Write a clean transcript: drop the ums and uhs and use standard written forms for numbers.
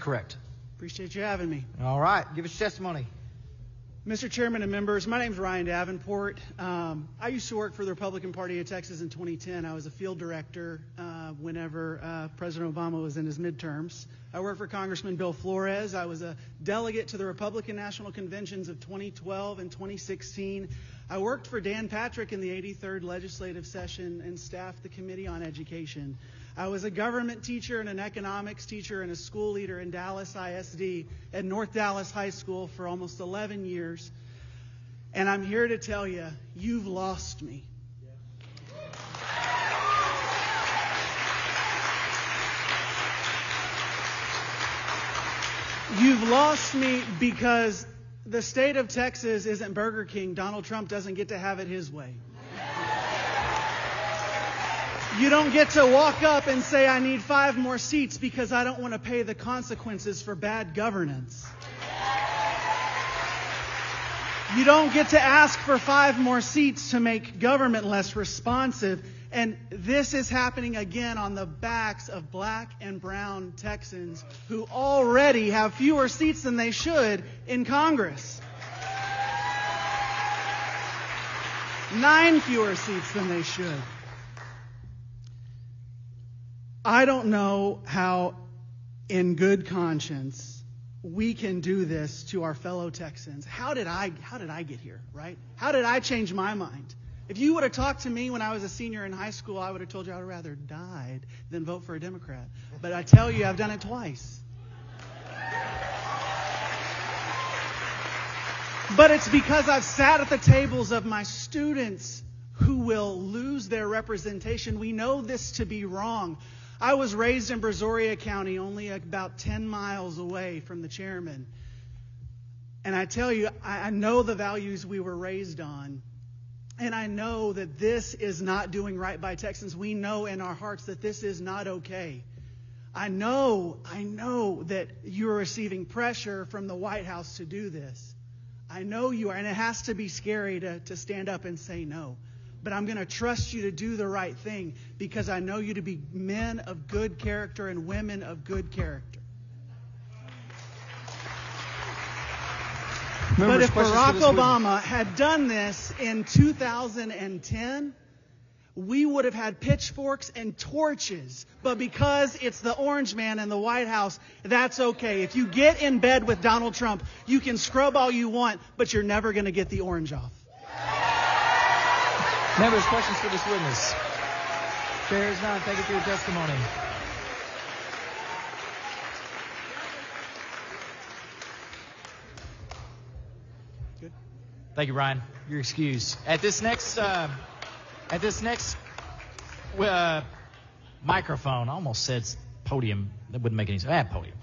correct. Appreciate you having me. All right. Give us your testimony. Mr. Chairman and members, my name is Ryan Davenport. I used to work for the Republican Party of Texas in 2010. I was a field director whenever President Obama was in his midterms. I worked for Congressman Bill Flores. I was a delegate to the Republican National Conventions of 2012 and 2016. I worked for Dan Patrick in the 83rd legislative session and staffed the Committee on Education. I was a government teacher and an economics teacher and a school leader in Dallas ISD at North Dallas High School for almost 11 years. And I'm here to tell you, you've lost me. You've lost me because the state of Texas isn't Burger King. Donald Trump doesn't get to have it his way. You don't get to walk up and say, I need 5 more seats because I don't want to pay the consequences for bad governance. You don't get to ask for 5 more seats to make government less responsive. And this is happening again on the backs of black and brown Texans who already have fewer seats than they should in Congress. 9 fewer seats than they should. I don't know how, in good conscience, we can do this to our fellow Texans. How did I get here, right? How did I change my mind? If you would have talked to me when I was a senior in high school, I would have told you I would rather died than vote for a Democrat. But I tell you, I've done it twice. But it's because I've sat at the tables of my students who will lose their representation. We know this to be wrong. I was raised in Brazoria County, only about 10 miles away from the chairman. And I tell you, I know the values we were raised on. And I know that this is not doing right by Texans. We know in our hearts that this is not okay. I know that you're receiving pressure from the White House to do this. I know you are, and it has to be scary to stand up and say no. But I'm going to trust you to do the right thing because I know you to be men of good character and women of good character. But if Barack Obama had done this in 2010, we would have had pitchforks and torches. But because it's the orange man in the White House, that's okay. If you get in bed with Donald Trump, you can scrub all you want, but you're never going to get the orange off. Members, questions for this witness? Chair is none. Thank you for your testimony. Good. Thank you, Ryan. You're excused. At this next microphone, I almost said podium. That wouldn't make any sense. Podium.